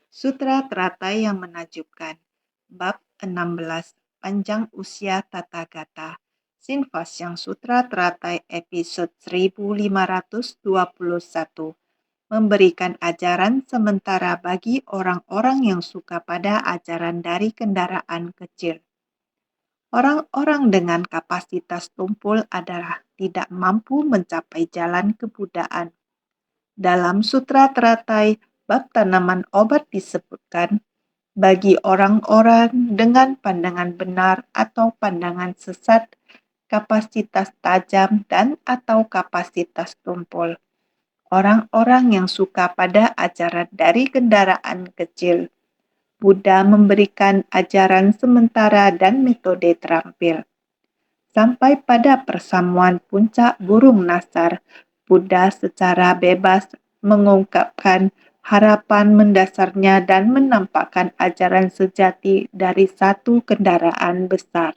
Sutra Teratai yang Menakjubkan. Bab 16. Panjang Usia Tathagata. Sinvasyang Sutra Teratai episode 1521. Memberikan ajaran sementara bagi orang-orang yang suka pada ajaran dari kendaraan kecil. Orang-orang dengan kapasitas tumpul adalah tidak mampu mencapai jalan kebudaan. Dalam Sutra Teratai bab tanaman obat disebutkan, bagi orang-orang dengan pandangan benar atau pandangan sesat, kapasitas tajam dan atau kapasitas tumpul. Orang-orang yang suka pada ajaran dari kendaraan kecil, Buddha memberikan ajaran sementara dan metode terampil. Sampai pada persamuan puncak burung nasar, Buddha secara bebas mengungkapkan harapan mendasarnya dan menampakkan ajaran sejati dari satu kendaraan besar.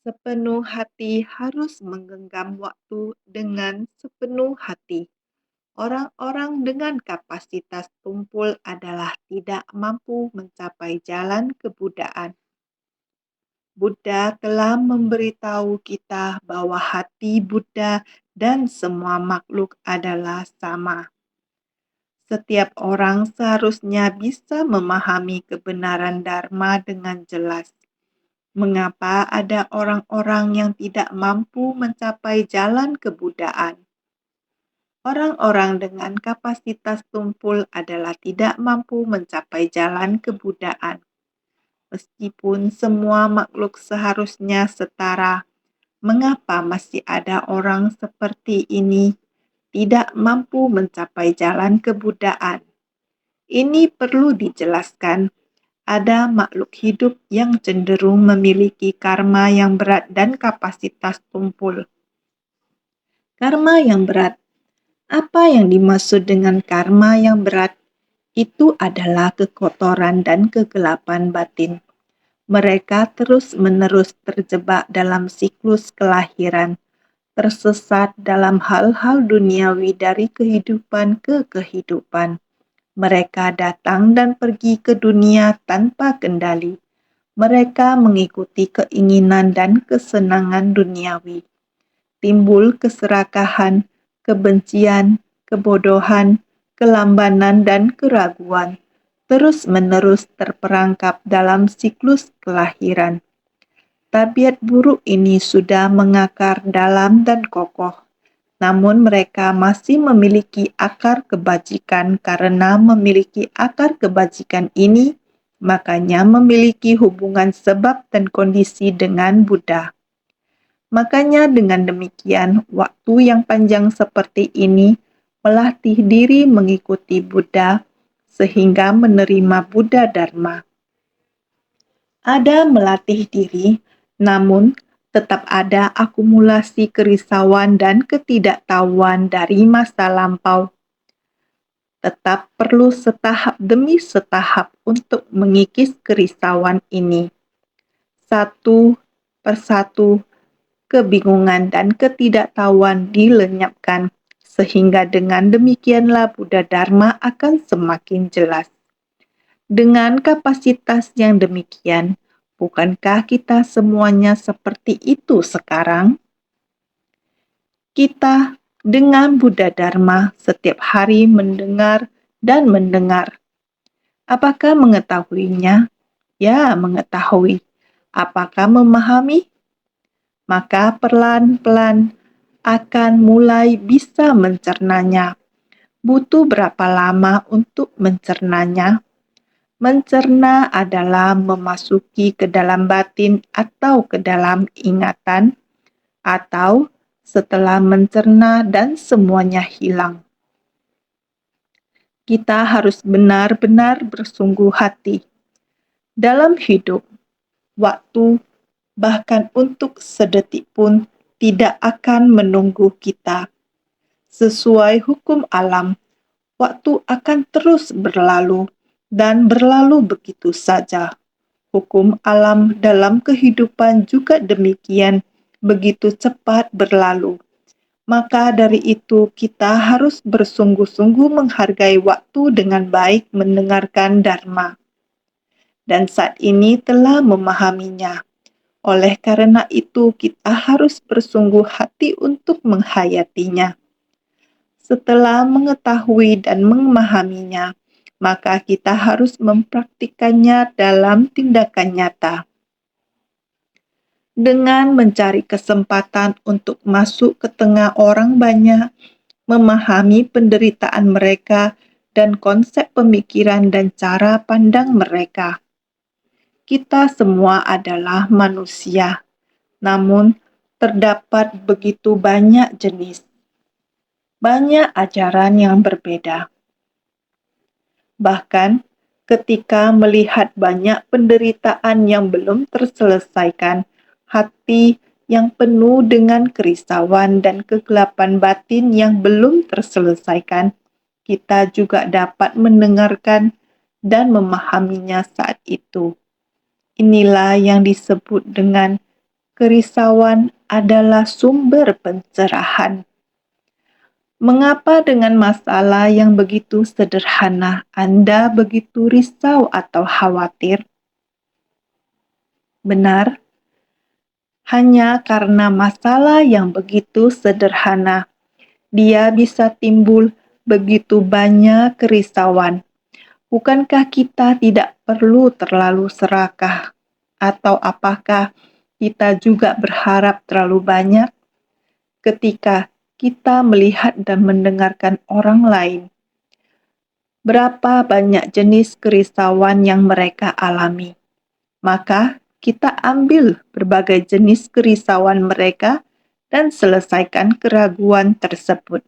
Sepenuh hati harus menggenggam waktu dengan sepenuh hati. Orang-orang dengan kapasitas tumpul adalah tidak mampu mencapai jalan kebudaan. Buddha telah memberitahu kita bahwa hati Buddha dan semua makhluk adalah sama. Setiap orang seharusnya bisa memahami kebenaran Dharma dengan jelas. Mengapa ada orang-orang yang tidak mampu mencapai jalan kebudaan? Orang-orang dengan kapasitas tumpul adalah tidak mampu mencapai jalan kebudaan. Meskipun semua makhluk seharusnya setara, mengapa masih ada orang seperti ini tidak mampu mencapai jalan kebudaan? Ini perlu dijelaskan. Ada makhluk hidup yang cenderung memiliki karma yang berat dan kapasitas tumpul. Karma yang berat. Apa yang dimaksud dengan karma yang berat? Itu adalah kekotoran dan kegelapan batin. Mereka terus-menerus terjebak dalam siklus kelahiran, tersesat dalam hal-hal duniawi dari kehidupan ke kehidupan. Mereka datang dan pergi ke dunia tanpa kendali. Mereka mengikuti keinginan dan kesenangan duniawi. Timbul keserakahan, kebencian, kebodohan, kelambanan, dan keraguan. Terus-menerus terperangkap dalam siklus kelahiran. Tabiat buruk ini sudah mengakar dalam dan kokoh, namun mereka masih memiliki akar kebajikan. Karena memiliki akar kebajikan ini, makanya memiliki hubungan sebab dan kondisi dengan Buddha. Makanya dengan demikian, waktu yang panjang seperti ini melatih diri mengikuti Buddha sehingga menerima Buddha Dharma. Ada melatih diri, namun tetap ada akumulasi kerisauan dan ketidaktahuan dari masa lampau. Tetap perlu setahap demi setahap untuk mengikis kerisauan ini. Satu persatu, kebingungan dan ketidaktahuan dilenyapkan, sehingga dengan demikianlah Buddha Dharma akan semakin jelas. Dengan kapasitas yang demikian, bukankah kita semuanya seperti itu sekarang? Kita dengan Buddha Dharma setiap hari mendengar dan mendengar. Apakah mengetahuinya? Ya, mengetahui. Apakah memahami? Maka perlahan-pelan akan mulai bisa mencernanya. Butuh berapa lama untuk mencernanya? Mencerna adalah memasuki ke dalam batin atau ke dalam ingatan, atau setelah mencerna dan semuanya hilang. Kita harus benar-benar bersungguh hati. Dalam hidup, waktu, bahkan untuk sedetik pun tidak akan menunggu kita. Sesuai hukum alam, waktu akan terus berlalu dan berlalu begitu saja. Hukum alam dalam kehidupan juga demikian, begitu cepat berlalu. Maka dari itu kita harus bersungguh-sungguh menghargai waktu dengan baik mendengarkan Dharma. Dan saat ini telah memahaminya. Oleh karena itu kita harus bersungguh hati untuk menghayatinya. Setelah mengetahui dan memahaminya, maka kita harus mempraktikannya dalam tindakan nyata. Dengan mencari kesempatan untuk masuk ke tengah orang banyak, memahami penderitaan mereka dan konsep pemikiran dan cara pandang mereka. Kita semua adalah manusia, namun terdapat begitu banyak jenis, banyak ajaran yang berbeda. Bahkan ketika melihat banyak penderitaan yang belum terselesaikan, hati yang penuh dengan kerisauan dan kegelapan batin yang belum terselesaikan, kita juga dapat mendengarkan dan memahaminya saat itu. Inilah yang disebut dengan kerisauan adalah sumber pencerahan. Mengapa dengan masalah yang begitu sederhana Anda begitu risau atau khawatir? Benar, hanya karena masalah yang begitu sederhana, dia bisa timbul begitu banyak kerisauan. Bukankah kita tidak perlu terlalu serakah? Atau apakah kita juga berharap terlalu banyak? Ketika kita melihat dan mendengarkan orang lain, berapa banyak jenis kerisauan yang mereka alami. Maka kita ambil berbagai jenis kerisauan mereka dan selesaikan keraguan tersebut.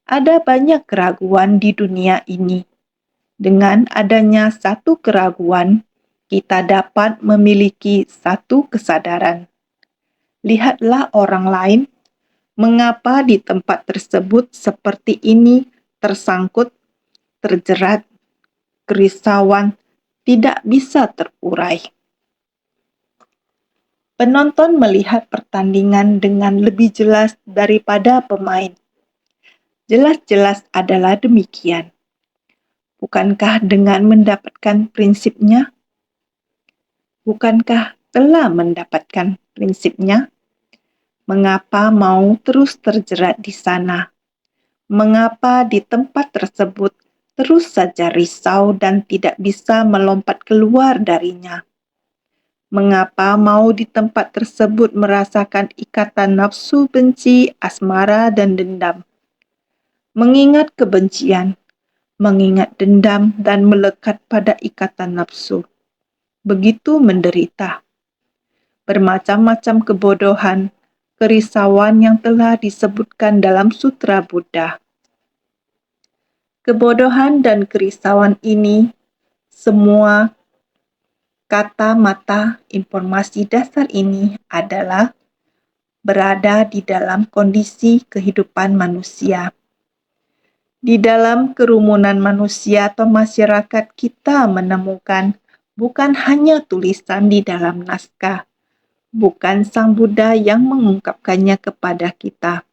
Ada banyak keraguan di dunia ini. Dengan adanya satu keraguan, kita dapat memiliki satu kesadaran. Lihatlah orang lain, mengapa di tempat tersebut seperti ini tersangkut, terjerat, kerisauan tidak bisa terurai. Penonton melihat pertandingan dengan lebih jelas daripada pemain. Jelas-jelas adalah demikian. Bukankah dengan mendapatkan prinsipnya? Bukankah telah mendapatkan prinsipnya? Mengapa mau terus terjerat di sana? Mengapa di tempat tersebut terus saja risau dan tidak bisa melompat keluar darinya? Mengapa mau di tempat tersebut merasakan ikatan nafsu benci, asmara, dan dendam? Mengingat kebencian, mengingat dendam, dan melekat pada ikatan nafsu. Begitu menderita. Bermacam-macam kebodohan, kerisauan yang telah disebutkan dalam Sutra Buddha. Kebodohan dan kerisauan ini semua kata-mata informasi dasar ini adalah berada di dalam kondisi kehidupan manusia. Di dalam kerumunan manusia atau masyarakat kita menemukan bukan hanya tulisan di dalam naskah, bukan Sang Buddha yang mengungkapkannya kepada kita,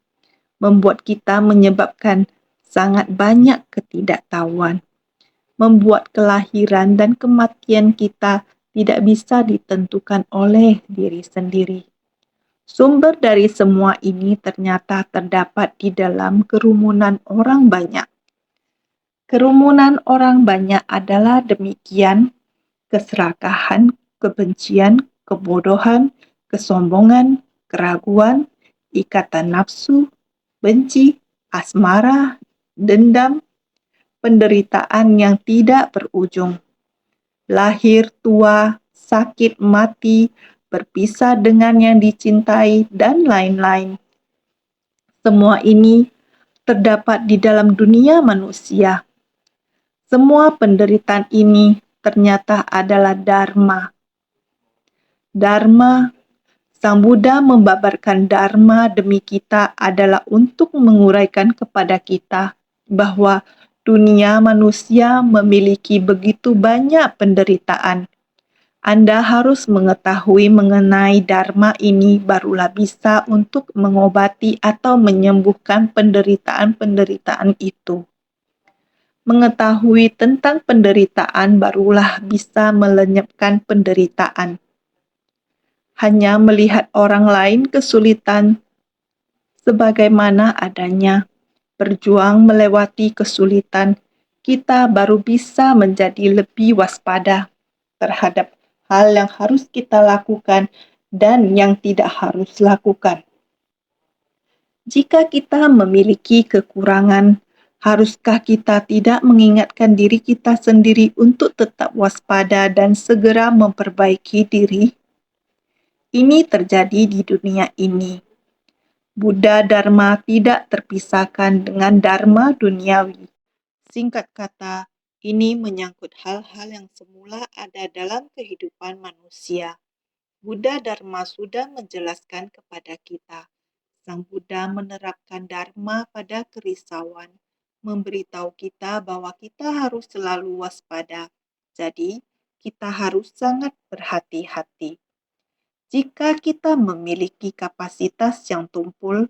membuat kita menyebabkan sangat banyak ketidaktahuan, membuat kelahiran dan kematian kita tidak bisa ditentukan oleh diri sendiri. Sumber dari semua ini ternyata terdapat di dalam kerumunan orang banyak. Kerumunan orang banyak adalah demikian: keserakahan, kebencian, kebodohan, kesombongan, keraguan, ikatan nafsu, benci, asmara, dendam, penderitaan yang tidak berujung, lahir, tua, sakit, mati, berpisah dengan yang dicintai, dan lain-lain. Semua ini terdapat di dalam dunia manusia. Semua penderitaan ini ternyata adalah Dharma. Dharma, Sang Buddha membabarkan Dharma demi kita adalah untuk menguraikan kepada kita bahwa dunia manusia memiliki begitu banyak penderitaan. Anda harus mengetahui mengenai dharma ini barulah bisa untuk mengobati atau menyembuhkan penderitaan-penderitaan itu. Mengetahui tentang penderitaan barulah bisa melenyapkan penderitaan. Hanya melihat orang lain kesulitan sebagaimana adanya, berjuang melewati kesulitan, kita baru bisa menjadi lebih waspada terhadap hal yang harus kita lakukan dan yang tidak harus lakukan. Jika kita memiliki kekurangan, haruskah kita tidak mengingatkan diri kita sendiri untuk tetap waspada dan segera memperbaiki diri? Ini terjadi di dunia ini. Buddha Dharma tidak terpisahkan dengan Dharma duniawi. Singkat kata, ini menyangkut hal-hal yang semula ada dalam kehidupan manusia. Buddha Dharma sudah menjelaskan kepada kita. Sang Buddha menerapkan Dharma pada kerisauan, memberitahu kita bahwa kita harus selalu waspada. Jadi, kita harus sangat berhati-hati. Jika kita memiliki kapasitas yang tumpul,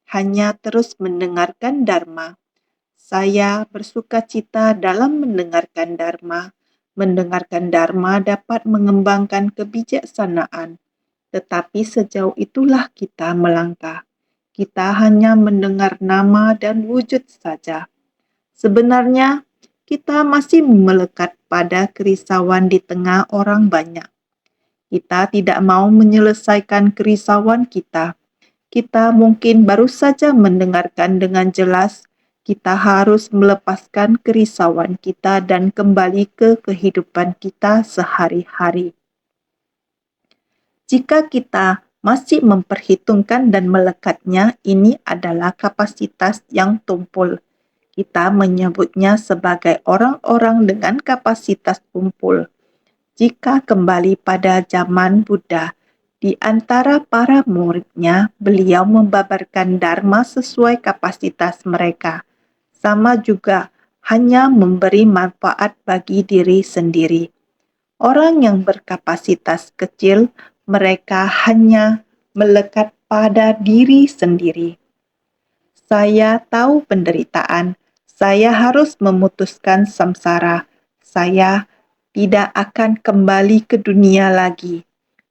hanya terus mendengarkan Dharma. Saya bersukacita dalam mendengarkan Dharma. Mendengarkan Dharma dapat mengembangkan kebijaksanaan. Tetapi sejauh itulah kita melangkah. Kita hanya mendengar nama dan wujud saja. Sebenarnya, kita masih melekat pada kerisauan di tengah orang banyak. Kita tidak mau menyelesaikan kerisauan kita. Kita mungkin baru saja mendengarkan dengan jelas. Kita harus melepaskan kerisauan kita dan kembali ke kehidupan kita sehari-hari. Jika kita masih memperhitungkan dan melekatnya, ini adalah kapasitas yang tumpul. Kita menyebutnya sebagai orang-orang dengan kapasitas tumpul. Jika kembali pada zaman Buddha, di antara para muridnya, beliau membabarkan Dharma sesuai kapasitas mereka. Sama juga, hanya memberi manfaat bagi diri sendiri. Orang yang berkapasitas kecil, mereka hanya melekat pada diri sendiri. Saya tahu penderitaan. Saya harus memutuskan samsara. Saya tidak akan kembali ke dunia lagi.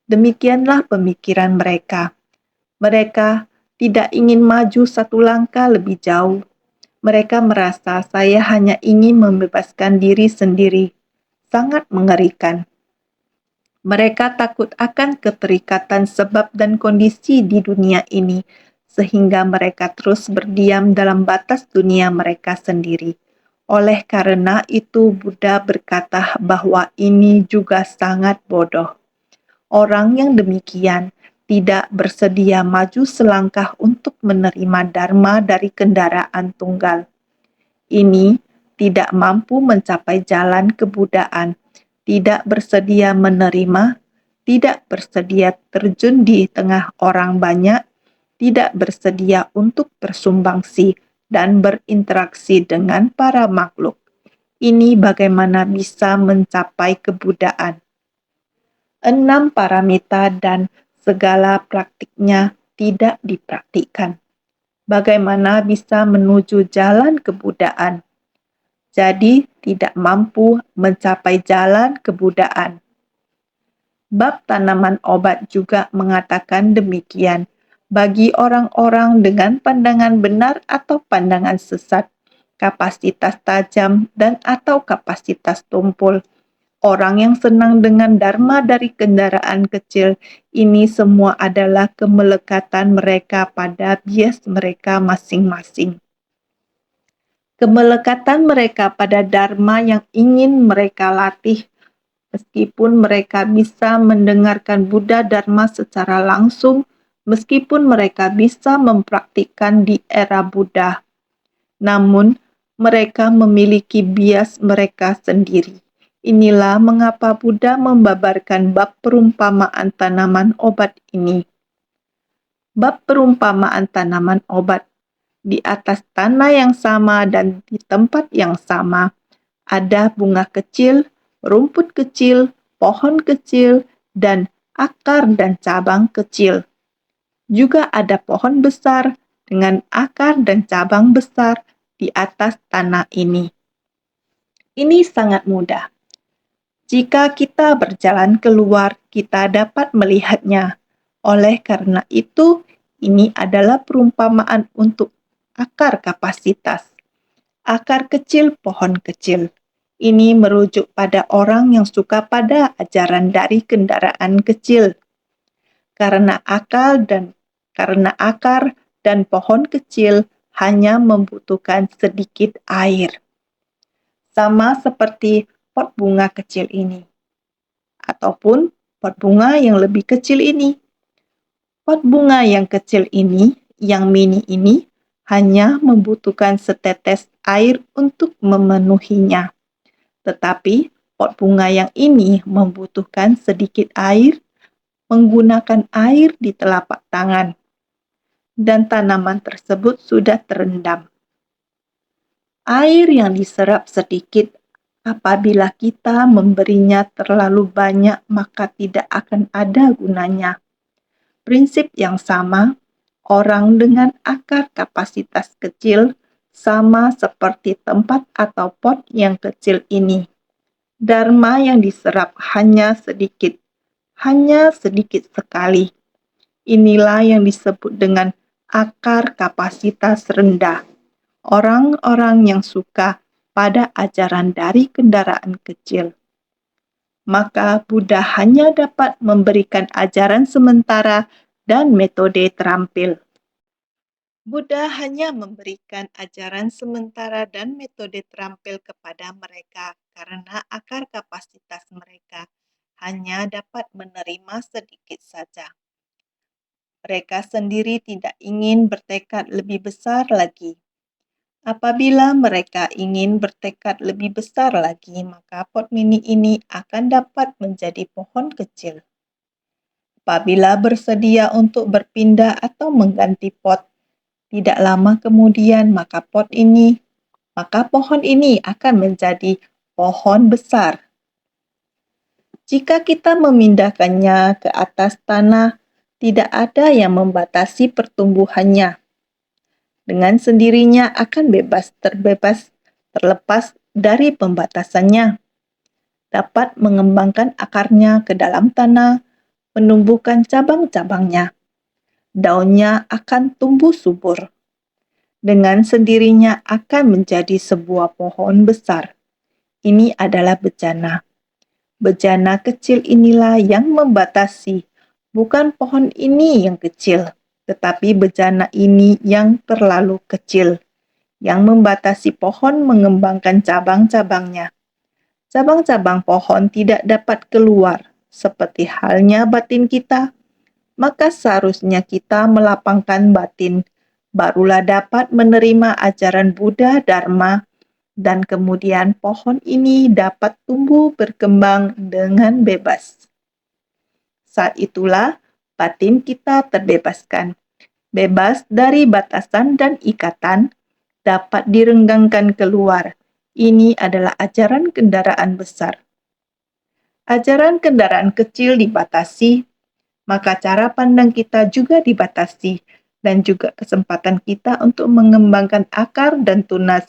Demikianlah pemikiran mereka. Mereka tidak ingin maju satu langkah lebih jauh. Mereka merasa saya hanya ingin membebaskan diri sendiri. Sangat mengerikan. Mereka takut akan keterikatan sebab dan kondisi di dunia ini, sehingga mereka terus berdiam dalam batas dunia mereka sendiri. Oleh karena itu, Buddha berkata bahwa ini juga sangat bodoh. Orang yang demikian tidak bersedia maju selangkah untuk menerima Dharma dari kendaraan tunggal. Ini tidak mampu mencapai jalan kebudaan, tidak bersedia menerima, tidak bersedia terjun di tengah orang banyak, tidak bersedia untuk bersumbangsih dan berinteraksi dengan para makhluk. Ini bagaimana bisa mencapai kebudaan. 6 paramita dan segala praktiknya tidak dipraktikkan. Bagaimana bisa menuju jalan kebudaan? Jadi tidak mampu mencapai jalan kebudaan. Bab tanaman obat juga mengatakan demikian. Bagi orang-orang dengan pandangan benar atau pandangan sesat, kapasitas tajam dan atau kapasitas tumpul, orang yang senang dengan Dharma dari kendaraan kecil, ini semua adalah kemelekatan mereka pada bias mereka masing-masing. Kemelekatan mereka pada Dharma yang ingin mereka latih, meskipun mereka bisa mendengarkan Buddha Dharma secara langsung, meskipun mereka bisa mempraktikkan di era Buddha. Namun, mereka memiliki bias mereka sendiri. Inilah mengapa Buddha membabarkan bab perumpamaan tanaman obat ini. Bab perumpamaan tanaman obat. Di atas tanah yang sama dan di tempat yang sama, ada bunga kecil, rumput kecil, pohon kecil, dan akar dan cabang kecil. Juga ada pohon besar dengan akar dan cabang besar di atas tanah ini. Ini sangat mudah. Jika kita berjalan keluar, kita dapat melihatnya. Oleh karena itu, ini adalah perumpamaan untuk akar kapasitas. Akar kecil pohon kecil. Ini merujuk pada orang yang suka pada ajaran dari kendaraan kecil. Karena akar dan pohon kecil hanya membutuhkan sedikit air. Sama seperti pot bunga kecil ini, ataupun pot bunga yang lebih kecil ini. Pot bunga yang kecil ini, yang mini ini, hanya membutuhkan setetes air untuk memenuhinya. Tetapi pot bunga yang ini membutuhkan sedikit air, menggunakan air di telapak tangan, dan tanaman tersebut sudah terendam. Air yang diserap sedikit. Apabila kita memberinya terlalu banyak, maka tidak akan ada gunanya. Prinsip yang sama, orang dengan akar kapasitas kecil sama seperti tempat atau pot yang kecil ini. Dharma yang diserap hanya sedikit sekali. Inilah yang disebut dengan akar kapasitas rendah. Orang-orang yang suka pada ajaran dari kendaraan kecil. Maka Buddha hanya dapat memberikan ajaran sementara dan metode terampil. Buddha hanya memberikan ajaran sementara dan metode terampil kepada mereka karena akar kapasitas mereka hanya dapat menerima sedikit saja. Mereka sendiri tidak ingin bertekad lebih besar lagi. Apabila mereka ingin bertekad lebih besar lagi, maka pot mini ini akan dapat menjadi pohon kecil. Apabila bersedia untuk berpindah atau mengganti pot, tidak lama kemudian maka pohon ini akan menjadi pohon besar. Jika kita memindahkannya ke atas tanah, tidak ada yang membatasi pertumbuhannya. Dengan sendirinya akan terlepas dari pembatasannya. Dapat mengembangkan akarnya ke dalam tanah, menumbuhkan cabang-cabangnya. Daunnya akan tumbuh subur. Dengan sendirinya akan menjadi sebuah pohon besar. Ini adalah bejana. Bejana kecil inilah yang membatasi, bukan pohon ini yang kecil, tetapi bejana ini yang terlalu kecil, yang membatasi pohon mengembangkan cabang-cabangnya. Cabang-cabang pohon tidak dapat keluar, seperti halnya batin kita. Maka seharusnya kita melapangkan batin, barulah dapat menerima ajaran Buddha Dharma, dan kemudian pohon ini dapat tumbuh berkembang dengan bebas. Saat itulah batin kita terbebaskan, bebas dari batasan dan ikatan, dapat direnggangkan keluar. Ini adalah ajaran kendaraan besar. Ajaran kendaraan kecil dibatasi, maka cara pandang kita juga dibatasi, dan juga kesempatan kita untuk mengembangkan akar dan tunas.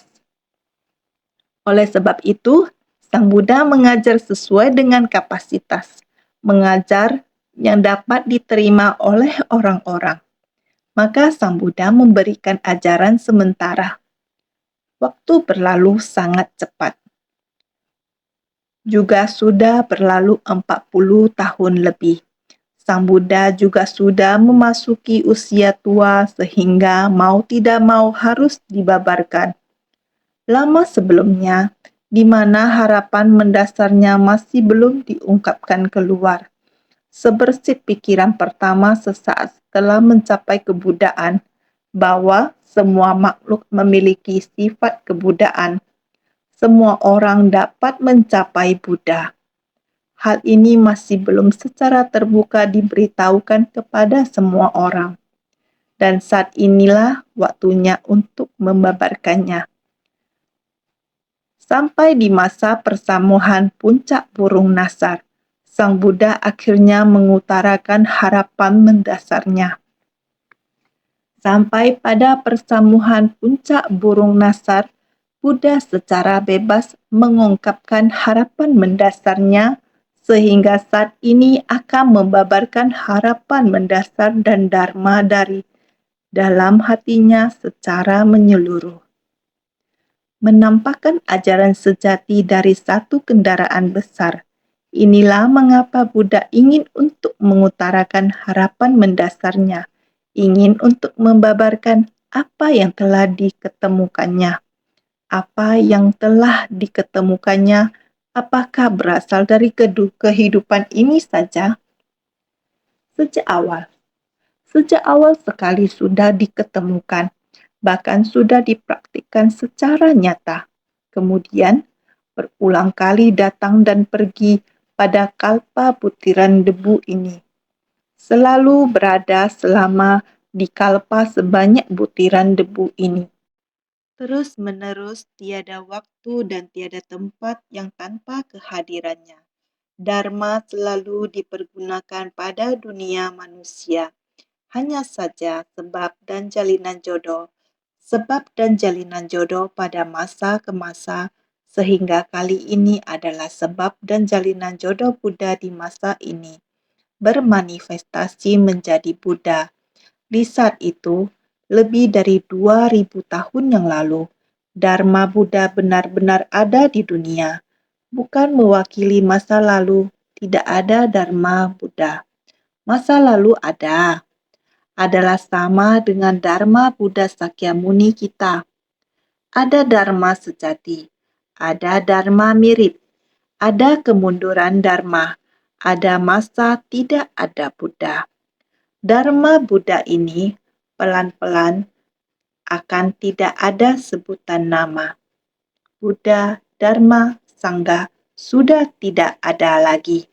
Oleh sebab itu, Sang Buddha mengajar sesuai dengan kapasitas, mengajar yang dapat diterima oleh orang-orang. Maka Sang Buddha memberikan ajaran sementara. Waktu berlalu sangat cepat. Juga sudah berlalu 40 tahun lebih. Sang Buddha juga sudah memasuki usia tua sehingga mau tidak mau harus dibabarkan. Lama sebelumnya, di mana harapan mendasarnya masih belum diungkapkan keluar. Sebersih pikiran pertama sesaat setelah mencapai kebudaan, bahwa semua makhluk memiliki sifat kebudaan. Semua orang dapat mencapai Buddha. Hal ini masih belum secara terbuka diberitahukan kepada semua orang. Dan saat inilah waktunya untuk membabarkannya. Sampai di masa persamuhan puncak burung nasar, Sang Buddha akhirnya mengutarakan harapan mendasarnya. Sampai pada persamuhan puncak burung nasar, Buddha secara bebas mengungkapkan harapan mendasarnya sehingga saat ini akan membabarkan harapan mendasar dan dharma dari dalam hatinya secara menyeluruh. Menampakkan ajaran sejati dari satu kendaraan besar. Inilah mengapa Buddha ingin untuk mengutarakan harapan mendasarnya, ingin untuk membabarkan apa yang telah diketemukannya. Apa yang telah diketemukannya, apakah berasal dari kehidupan ini saja? Sejak awal sekali sudah diketemukan, bahkan sudah dipraktikkan secara nyata. Kemudian, berulang kali datang dan pergi pada kalpa butiran debu ini. Selalu berada selama di kalpa sebanyak butiran debu ini. Terus-menerus tiada waktu dan tiada tempat yang tanpa kehadirannya. Dharma selalu dipergunakan pada dunia manusia. Hanya saja sebab dan jalinan jodoh pada masa ke masa, sehingga kali ini adalah sebab dan jalinan jodoh Buddha di masa ini, bermanifestasi menjadi Buddha. Di saat itu, lebih dari 2000 tahun yang lalu, Dharma Buddha benar-benar ada di dunia, bukan mewakili masa lalu. Tidak ada Dharma Buddha. Masa lalu adalah sama dengan Dharma Buddha Sakyamuni kita. Ada Dharma sejati, ada Dharma mirip, ada kemunduran Dharma, ada masa tidak ada Buddha. Dharma Buddha ini pelan-pelan akan tidak ada sebutan nama. Buddha, Dharma, Sangha sudah tidak ada lagi.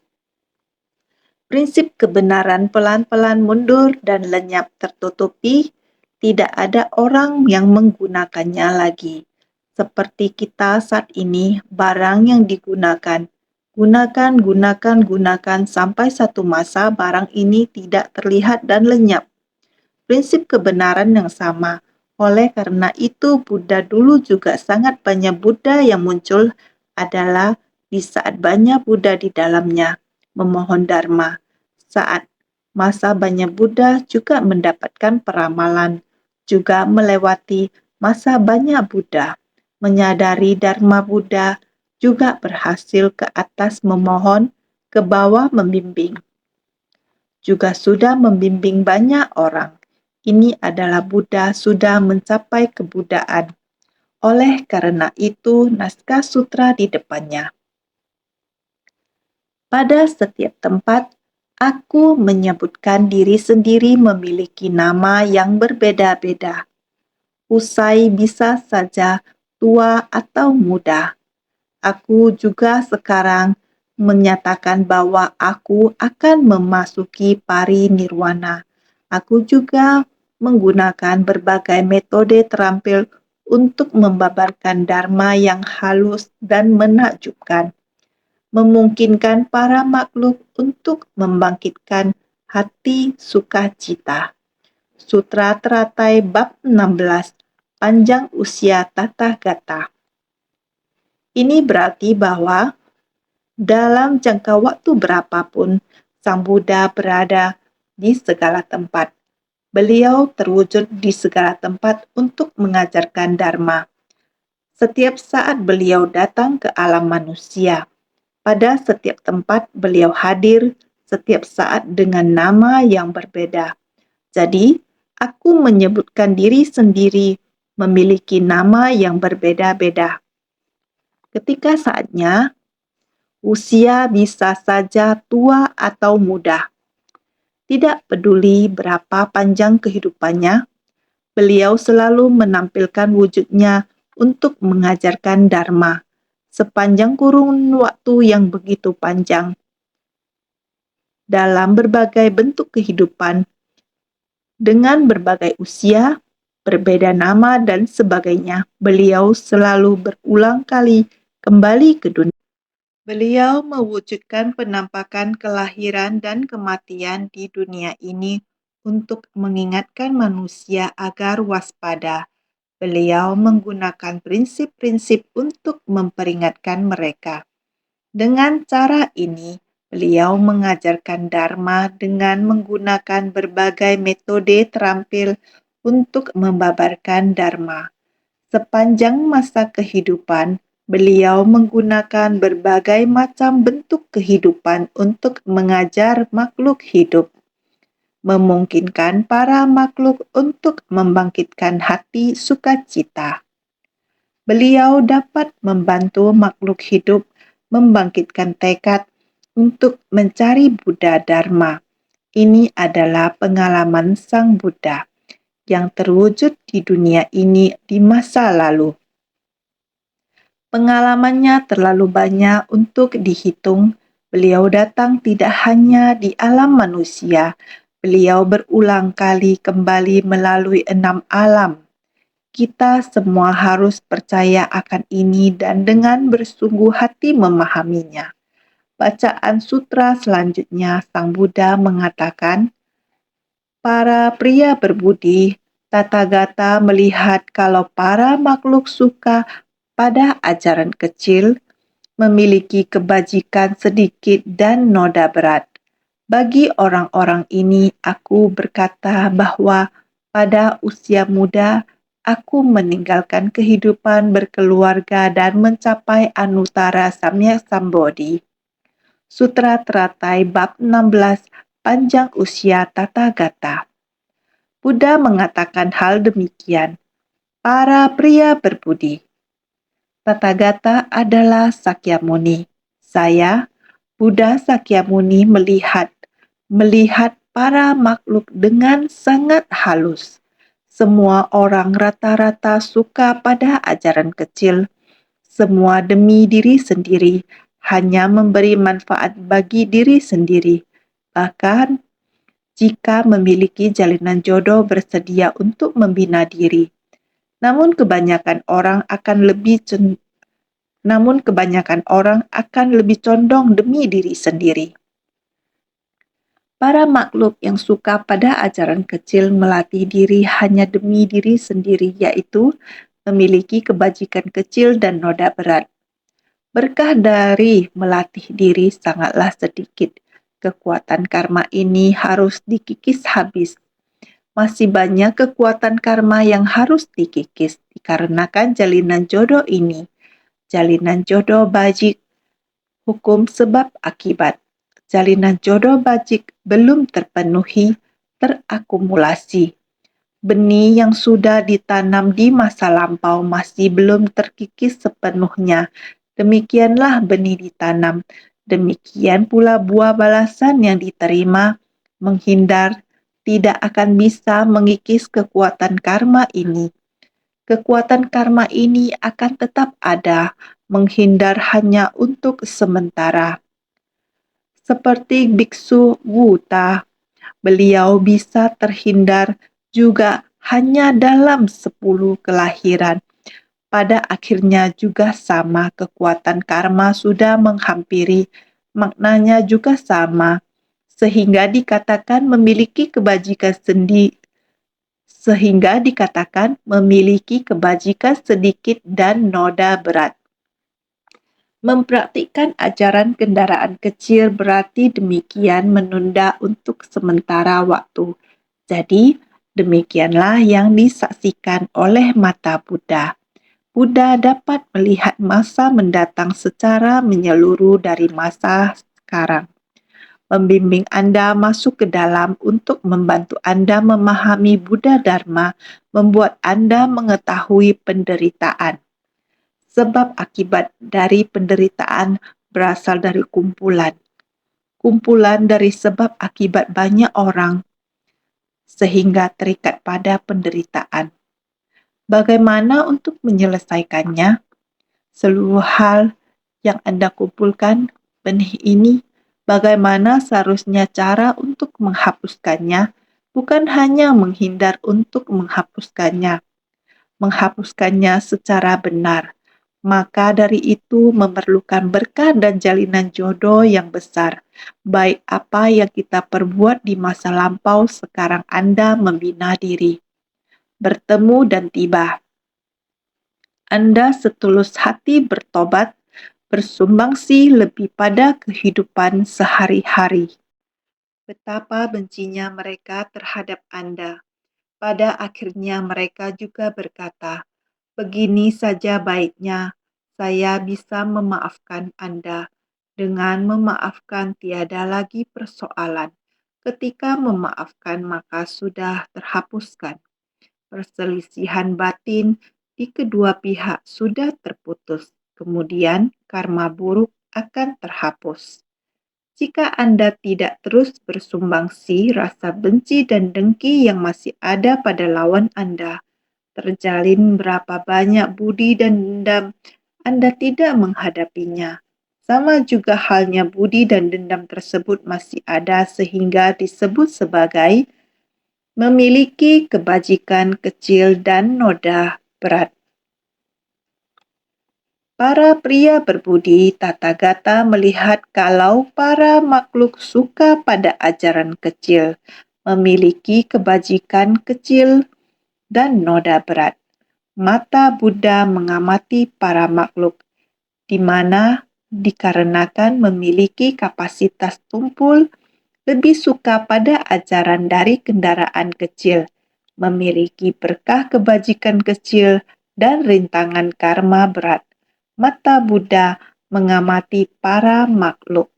Prinsip kebenaran pelan-pelan mundur dan lenyap tertutupi, tidak ada orang yang menggunakannya lagi. Seperti kita saat ini, barang yang digunakan, gunakan sampai satu masa barang ini tidak terlihat dan lenyap. Prinsip kebenaran yang sama. Oleh karena itu, Buddha dulu juga sangat banyak Buddha yang muncul adalah di saat banyak Buddha di dalamnya memohon Dharma. Saat masa banyak Buddha juga mendapatkan peramalan, juga melewati masa banyak Buddha. Menyadari Dharma Buddha juga berhasil ke atas memohon, ke bawah membimbing. Juga sudah membimbing banyak orang. Ini adalah Buddha sudah mencapai kebuddhaan. Oleh karena itu, naskah sutra di depannya. Pada setiap tempat, aku menyebutkan diri sendiri memiliki nama yang berbeda-beda. Usai bisa saja tua atau muda. Aku juga sekarang menyatakan bahwa aku akan memasuki parinirwana. Aku juga menggunakan berbagai metode terampil untuk membabarkan dharma yang halus dan menakjubkan, memungkinkan para makhluk untuk membangkitkan hati sukacita. Sutra Teratai bab 16, panjang usia Tathagata. Ini berarti bahwa dalam jangka waktu berapapun Sang Buddha berada di segala tempat. Beliau terwujud di segala tempat untuk mengajarkan Dharma. Setiap saat beliau datang ke alam manusia. Pada setiap tempat beliau hadir, setiap saat dengan nama yang berbeda. Jadi, aku menyebutkan diri sendiri memiliki nama yang berbeda-beda. Ketika saatnya, usia bisa saja tua atau muda. Tidak peduli berapa panjang kehidupannya, beliau selalu menampilkan wujudnya untuk mengajarkan Dharma sepanjang kurun waktu yang begitu panjang. Dalam berbagai bentuk kehidupan, dengan berbagai usia, berbeda nama dan sebagainya, beliau selalu berulang kali kembali ke dunia. Beliau mewujudkan penampakan kelahiran dan kematian di dunia ini untuk mengingatkan manusia agar waspada. Beliau menggunakan prinsip-prinsip untuk memperingatkan mereka. Dengan cara ini, beliau mengajarkan Dharma dengan menggunakan berbagai metode terampil untuk membabarkan Dharma. Sepanjang masa kehidupan, beliau menggunakan berbagai macam bentuk kehidupan untuk mengajar makhluk hidup, memungkinkan para makhluk untuk membangkitkan hati sukacita. Beliau dapat membantu makhluk hidup membangkitkan tekad untuk mencari Buddha Dharma. Ini adalah pengalaman Sang Buddha yang terwujud di dunia ini di masa lalu. Pengalamannya terlalu banyak untuk dihitung. Beliau datang tidak hanya di alam manusia, beliau berulang kali kembali melalui 6 alam. Kita semua harus percaya akan ini dan dengan bersungguh hati memahaminya. Bacaan sutra selanjutnya, Sang Buddha mengatakan, para pria berbudi, Tathagata melihat kalau para makhluk suka pada ajaran kecil, memiliki kebajikan sedikit dan noda berat. Bagi orang-orang ini, aku berkata bahwa pada usia muda, aku meninggalkan kehidupan berkeluarga dan mencapai Anuttara Samyak Sambodhi. Sutra Teratai Bab 16, Panjang Usia Tathagata. Buddha mengatakan hal demikian. Para pria berbudi. Tathagata adalah Sakyamuni. Saya, Buddha Sakyamuni melihat para makhluk dengan sangat halus. Semua orang rata-rata suka pada ajaran kecil. Semua demi diri sendiri, hanya memberi manfaat bagi diri sendiri. Bahkan jika memiliki jalinan jodoh bersedia untuk membina diri. Namun kebanyakan orang akan lebih condong demi diri sendiri. Para makhluk yang suka pada ajaran kecil melatih diri hanya demi diri sendiri, yaitu memiliki kebajikan kecil dan noda berat. Berkah dari melatih diri sangatlah sedikit. Kekuatan karma ini harus dikikis habis. Masih banyak kekuatan karma yang harus dikikis dikarenakan jalinan jodoh ini. Jalinan jodoh bajik, hukum sebab akibat. Jalinan jodoh bajik belum terpenuhi, terakumulasi. Benih yang sudah ditanam di masa lampau masih belum terkikis sepenuhnya. Demikianlah benih ditanam. Demikian pula buah balasan yang diterima. Menghindar tidak akan bisa mengikis kekuatan karma ini. Kekuatan karma ini akan tetap ada, menghindar hanya untuk sementara. Seperti biksu Wuta, beliau bisa terhindar juga hanya dalam 10 kelahiran. Pada akhirnya juga sama, kekuatan karma sudah menghampiri, maknanya juga sama, sehingga dikatakan memiliki kebajikan sedikit dan noda berat. Mempraktikkan ajaran kendaraan kecil berarti demikian menunda untuk sementara waktu. Jadi, demikianlah yang disaksikan oleh mata Buddha. Buddha dapat melihat masa mendatang secara menyeluruh dari masa sekarang. Membimbing Anda masuk ke dalam untuk membantu Anda memahami Buddha Dharma, membuat Anda mengetahui penderitaan. Sebab akibat dari penderitaan berasal dari kumpulan. Kumpulan dari sebab akibat banyak orang, sehingga terikat pada penderitaan. Bagaimana untuk menyelesaikannya? Seluruh hal yang Anda kumpulkan, benih ini, bagaimana seharusnya cara untuk menghapuskannya, bukan hanya menghindar untuk menghapuskannya secara benar, Maka dari itu memerlukan berkah dan jalinan jodoh yang besar. Baik apa yang kita perbuat di masa lampau, sekarang Anda membina diri. Bertemu dan tiba. Anda setulus hati bertobat, bersumbangsi lebih pada kehidupan sehari-hari. Betapa bencinya mereka terhadap Anda. Pada akhirnya mereka juga berkata, "Begini saja baiknya, saya bisa memaafkan Anda. Dengan memaafkan tiada lagi persoalan. Ketika memaafkan maka sudah terhapuskan. Perselisihan batin di kedua pihak sudah terputus. Kemudian karma buruk akan terhapus. Jika Anda tidak terus bersumbangsi, rasa benci dan dengki yang masih ada pada lawan Anda terjalin berapa banyak budi dan dendam, Anda tidak menghadapinya. Sama juga halnya budi dan dendam tersebut masih ada sehingga disebut sebagai memiliki kebajikan kecil dan noda berat. Para pria berbudi tata gata melihat kalau para makhluk suka pada ajaran kecil, memiliki kebajikan kecil dan noda berat. Mata Buddha mengamati para makhluk, di mana dikarenakan memiliki kapasitas tumpul, lebih suka pada ajaran dari kendaraan kecil, memiliki berkah kebajikan kecil dan rintangan karma berat. Mata Buddha mengamati para makhluk.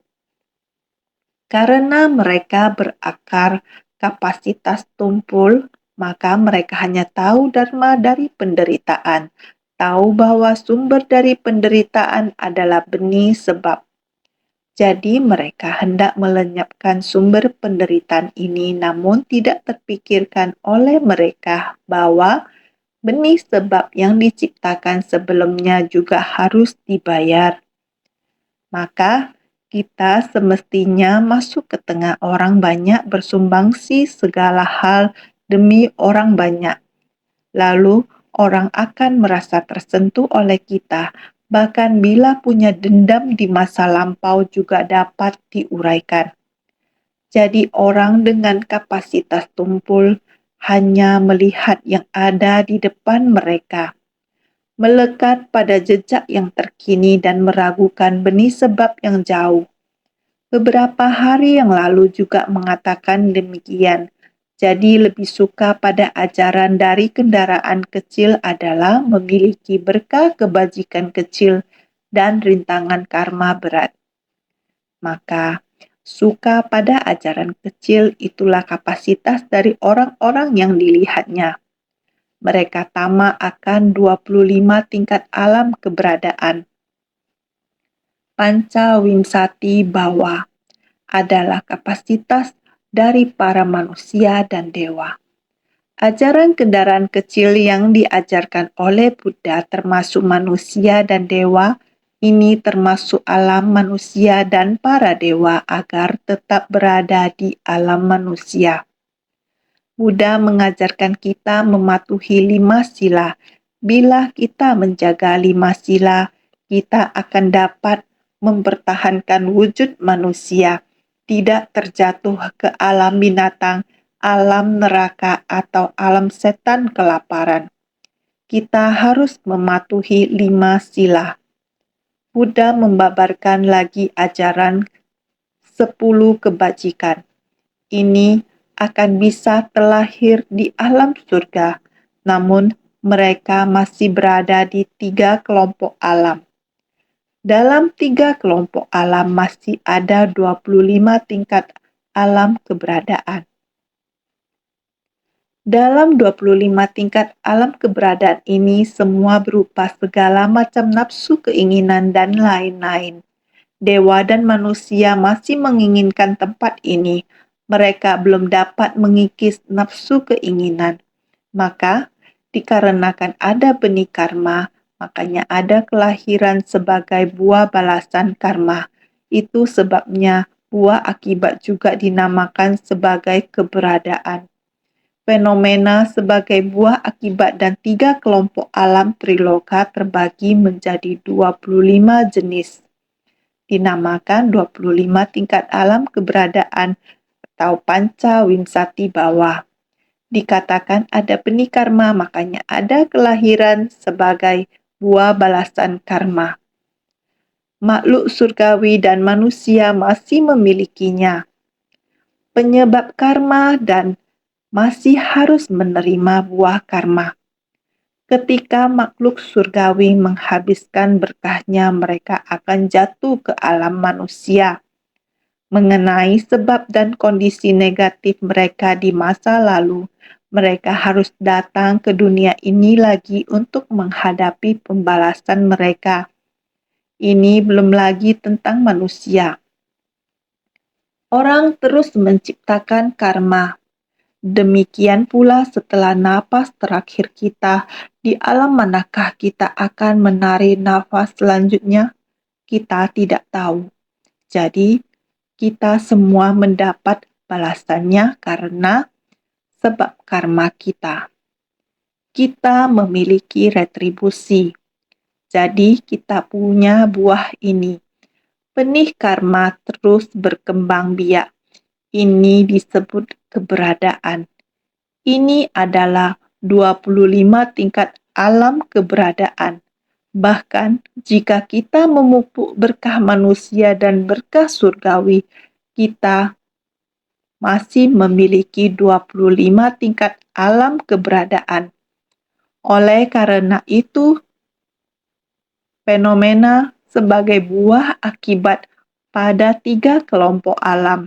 Karena mereka berakar kapasitas tumpul, maka mereka hanya tahu dharma dari penderitaan, tahu bahwa sumber dari penderitaan adalah benih sebab. Jadi mereka hendak melenyapkan sumber penderitaan ini, namun tidak terpikirkan oleh mereka bahwa benih sebab yang diciptakan sebelumnya juga harus dibayar. Maka kita semestinya masuk ke tengah orang banyak, bersumbangsi segala hal demi orang banyak. Lalu orang akan merasa tersentuh oleh kita, bahkan bila punya dendam di masa lampau juga dapat diuraikan. Jadi orang dengan kapasitas tumpul hanya melihat yang ada di depan mereka, melekat pada jejak yang terkini dan meragukan benih sebab yang jauh. Beberapa hari yang lalu juga mengatakan demikian. Jadi lebih suka pada ajaran dari kendaraan kecil adalah memiliki berkah kebajikan kecil dan rintangan karma berat. Maka suka pada ajaran kecil itulah kapasitas dari orang-orang yang dilihatnya. Mereka tamak akan 25 tingkat alam keberadaan. Panca Wimsati Bhawa adalah kapasitas dari para manusia dan dewa. Ajaran kendaraan kecil yang diajarkan oleh Buddha termasuk manusia dan dewa, ini termasuk alam manusia dan para dewa agar tetap berada di alam manusia. Buddha mengajarkan kita mematuhi 5 sila. Bila kita menjaga 5 sila, kita akan dapat mempertahankan wujud manusia, tidak terjatuh ke alam binatang, alam neraka, atau alam setan kelaparan. Kita harus mematuhi 5 sila. Buddha membabarkan lagi ajaran 10 kebajikan. Ini akan bisa terlahir di alam surga, namun mereka masih berada di 3 kelompok alam. Dalam 3 kelompok alam masih ada 25 tingkat alam keberadaan. Dalam 25 tingkat alam keberadaan ini semua berupa segala macam nafsu keinginan dan lain-lain. Dewa dan manusia masih menginginkan tempat ini. Mereka belum dapat mengikis nafsu keinginan. Maka, dikarenakan ada benih karma, makanya ada kelahiran sebagai buah balasan karma. Itu sebabnya buah akibat juga dinamakan sebagai keberadaan. Fenomena sebagai buah akibat dan 3 kelompok alam triloka terbagi menjadi 25 jenis. Dinamakan 25 tingkat alam keberadaan atau panca winsati bawah. Dikatakan ada benih karma, makanya ada kelahiran sebagai buah balasan karma. Makhluk surgawi dan manusia masih memilikinya. Penyebab karma dan masih harus menerima buah karma. Ketika makhluk surgawi menghabiskan berkahnya, mereka akan jatuh ke alam manusia. Mengenai sebab dan kondisi negatif mereka di masa lalu, mereka harus datang ke dunia ini lagi untuk menghadapi pembalasan mereka. Ini belum lagi tentang manusia. Orang terus menciptakan karma. Demikian pula setelah napas terakhir kita, di alam manakah kita akan menarik nafas selanjutnya? Kita tidak tahu. Jadi, kita semua mendapat balasannya karena sebab karma kita. Kita memiliki retribusi. Jadi, kita punya buah ini. Benih karma terus berkembang biak. Ini disebut keberadaan. Ini adalah 25 tingkat alam keberadaan. Bahkan jika kita memupuk berkah manusia dan berkah surgawi, kita masih memiliki 25 tingkat alam keberadaan. Oleh karena itu, fenomena sebagai buah akibat pada 3 kelompok alam.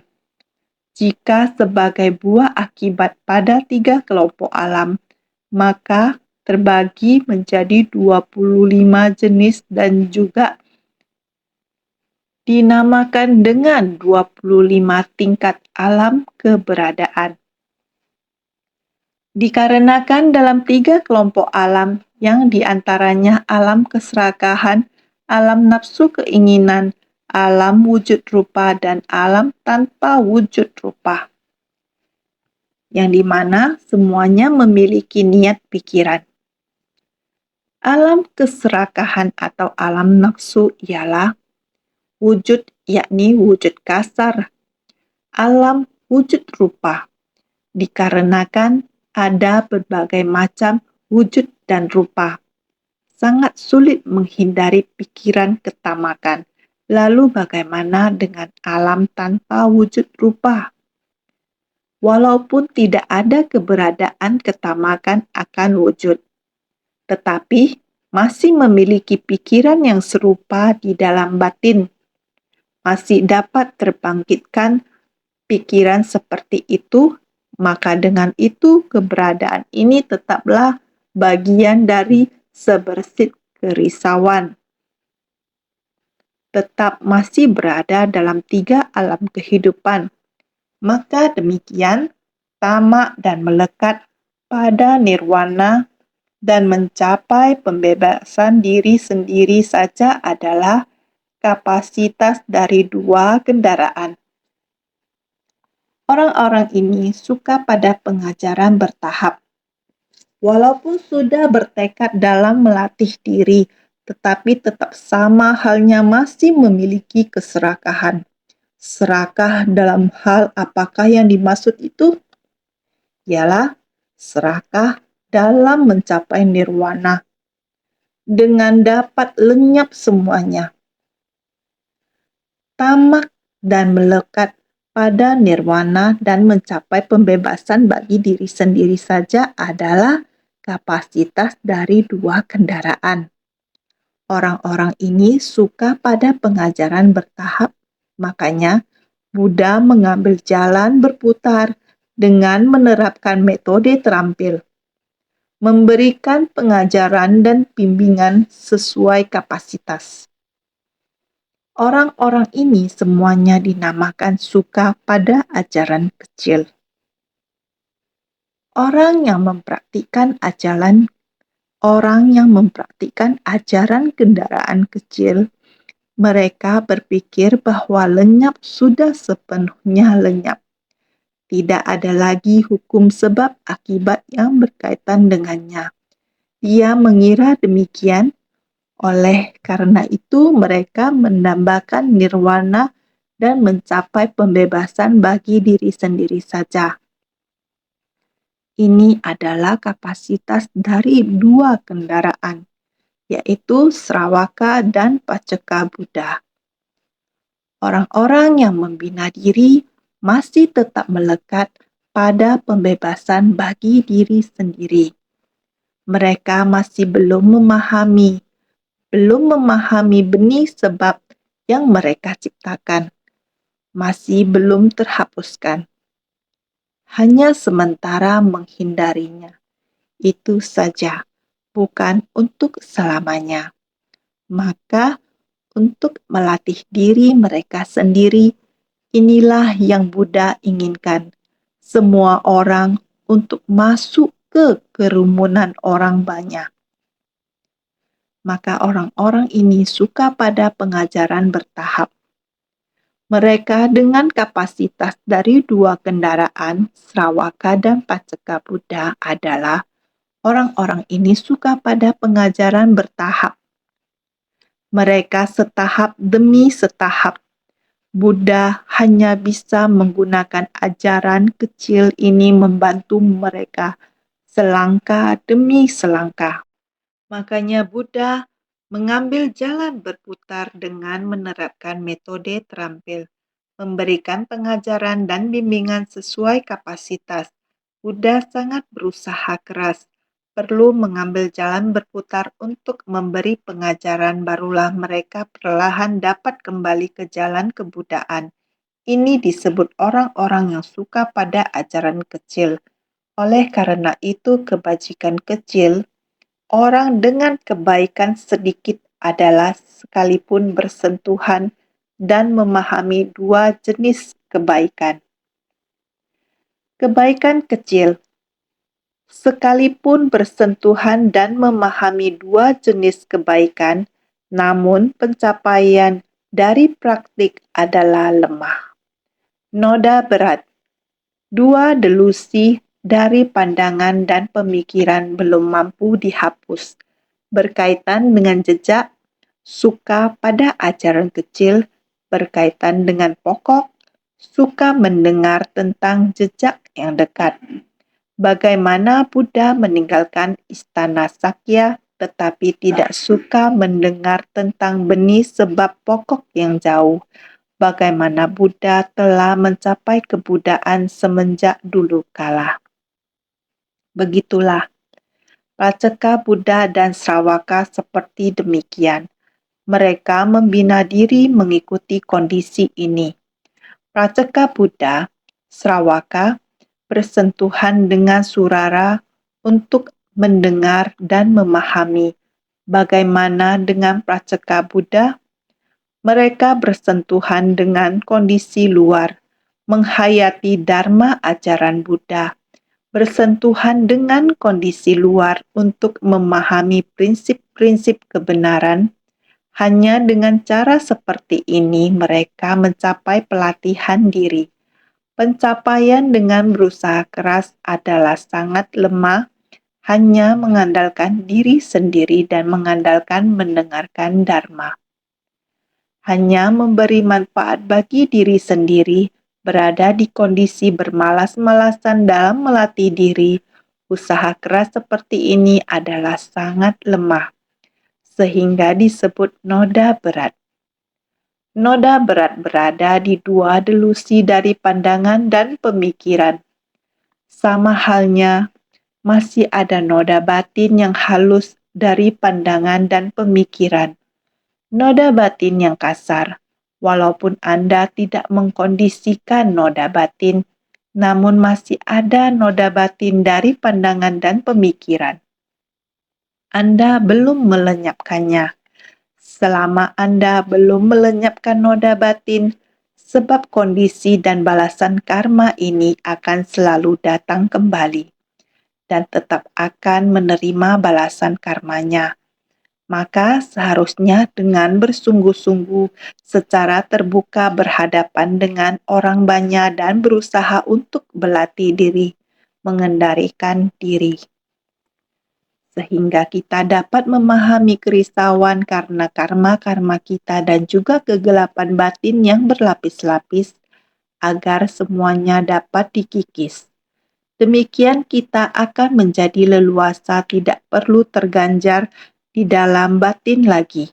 Jika sebagai buah akibat pada 3 kelompok alam, maka terbagi menjadi 25 jenis dan juga dinamakan dengan 25 tingkat alam keberadaan. Dikarenakan dalam 3 kelompok alam yang diantaranya alam keserakahan, alam nafsu keinginan, alam wujud rupa, dan alam tanpa wujud rupa, yang dimana semuanya memiliki niat pikiran. Alam keserakahan atau alam nafsu ialah wujud, yakni wujud kasar. Alam wujud rupa, dikarenakan ada berbagai macam wujud dan rupa. Sangat sulit menghindari pikiran ketamakan. Lalu bagaimana dengan alam tanpa wujud rupa? Walaupun tidak ada keberadaan ketamakan akan wujud, tetapi masih memiliki pikiran yang serupa di dalam batin. Masih dapat terbangkitkan pikiran seperti itu, maka dengan itu keberadaan ini tetaplah bagian dari sebersit kerisauan. Tetap masih berada dalam 3 alam kehidupan. Maka demikian, tamak dan melekat pada nirwana dan mencapai pembebasan diri sendiri saja adalah kapasitas dari 2 kendaraan. Orang-orang ini suka pada pengajaran bertahap. Walaupun sudah bertekad dalam melatih diri, tetapi tetap sama halnya masih memiliki keserakahan. Serakah dalam hal apakah yang dimaksud itu? Ialah serakah dalam mencapai nirwana dengan dapat lenyap semuanya. Tamak dan melekat pada nirwana dan mencapai pembebasan bagi diri sendiri saja adalah kapasitas dari 2 kendaraan. Orang-orang ini suka pada pengajaran bertahap, makanya Buddha mengambil jalan berputar dengan menerapkan metode terampil, memberikan pengajaran dan bimbingan sesuai kapasitas. Orang-orang ini semuanya dinamakan suka pada ajaran kecil. Orang yang mempraktikkan ajaran kendaraan kecil, mereka berpikir bahwa lenyap sudah sepenuhnya lenyap. tidak ada lagi hukum sebab akibat yang berkaitan dengannya. Dia mengira demikian, oleh karena itu mereka mendambakan nirwana dan mencapai pembebasan bagi diri sendiri saja. Ini adalah kapasitas dari dua kendaraan, yaitu Sravaka dan Paceka Buddha. Orang-orang yang membina diri masih tetap melekat pada pembebasan bagi diri sendiri. Mereka masih belum memahami benih sebab yang mereka ciptakan, masih belum terhapuskan. Hanya sementara menghindarinya. Itu saja, bukan untuk selamanya. Maka, untuk melatih diri mereka sendiri, inilah yang Buddha inginkan. Semua orang untuk masuk ke kerumunan orang banyak. Maka orang-orang ini suka pada pengajaran bertahap. Mereka dengan kapasitas dari dua kendaraan, Sravaka dan Paceka Buddha adalah orang-orang ini suka pada pengajaran bertahap. Mereka setahap demi setahap. Buddha hanya bisa menggunakan ajaran kecil ini membantu mereka selangkah demi selangkah. Makanya Buddha mengambil jalan berputar dengan menerapkan metode terampil, memberikan pengajaran dan bimbingan sesuai kapasitas. Buddha sangat berusaha keras, perlu mengambil jalan berputar untuk memberi pengajaran, barulah mereka perlahan dapat kembali ke jalan kebudaan. Ini disebut orang-orang yang suka pada ajaran kecil. Oleh karena itu, kebajikan kecil, orang dengan kebaikan sedikit adalah sekalipun bersentuhan dan memahami dua jenis kebaikan. Kebaikan kecil, sekalipun bersentuhan dan memahami dua jenis kebaikan, namun pencapaian dari praktik adalah lemah. Noda berat, dua delusi dari pandangan dan pemikiran belum mampu dihapus, berkaitan dengan jejak, suka pada ajaran kecil, berkaitan dengan pokok, suka mendengar tentang jejak yang dekat. Bagaimana Buddha meninggalkan istana Sakya tetapi tidak suka mendengar tentang benih sebab pokok yang jauh. Bagaimana Buddha telah mencapai kebudaan semenjak dulu kala. Begitulah, Paceka Buddha dan Sravaka seperti demikian. Mereka membina diri mengikuti kondisi ini. Paceka Buddha, Sravaka, bersentuhan dengan surara untuk mendengar dan memahami. Bagaimana dengan Paceka Buddha? Mereka bersentuhan dengan kondisi luar, menghayati dharma ajaran Buddha, bersentuhan dengan kondisi luar untuk memahami prinsip-prinsip kebenaran. Hanya dengan cara seperti ini mereka mencapai pelatihan diri. Pencapaian dengan berusaha keras adalah sangat lemah, hanya mengandalkan diri sendiri dan mengandalkan mendengarkan dharma. Hanya memberi manfaat bagi diri sendiri, berada di kondisi bermalas-malasan dalam melatih diri, usaha keras seperti ini adalah sangat lemah, sehingga disebut noda berat. Noda berat berada di dua delusi dari pandangan dan pemikiran. Sama halnya, masih ada noda batin yang halus dari pandangan dan pemikiran. Noda batin yang kasar, walaupun Anda tidak mengkondisikan noda batin, namun masih ada noda batin dari pandangan dan pemikiran. Anda belum melenyapkannya. Selama Anda belum melenyapkan noda batin, sebab kondisi dan balasan karma ini akan selalu datang kembali dan tetap akan menerima balasan karmanya. Maka seharusnya dengan bersungguh-sungguh secara terbuka berhadapan dengan orang banyak dan berusaha untuk berlatih diri, mengendalikan diri. Sehingga kita dapat memahami kerisauan karena karma-karma kita dan juga kegelapan batin yang berlapis-lapis agar semuanya dapat dikikis. Demikian kita akan menjadi leluasa, tidak perlu terganjar di dalam batin lagi.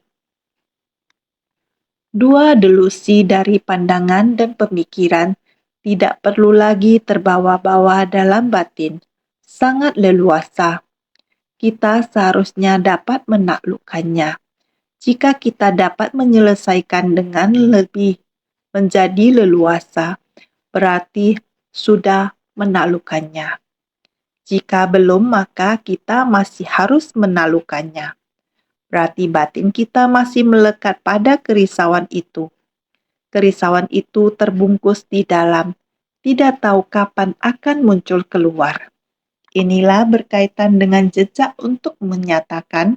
Dua delusi dari pandangan dan pemikiran tidak perlu lagi terbawa-bawa dalam batin. Sangat leluasa. Kita seharusnya dapat menaklukkannya. Jika kita dapat menyelesaikan dengan lebih menjadi leluasa, berarti sudah menaklukkannya. Jika belum, maka kita masih harus menaklukkannya. Berarti batin kita masih melekat pada kerisauan itu. Kerisauan itu terbungkus di dalam, tidak tahu kapan akan muncul keluar. Inilah berkaitan dengan jejak untuk menyatakan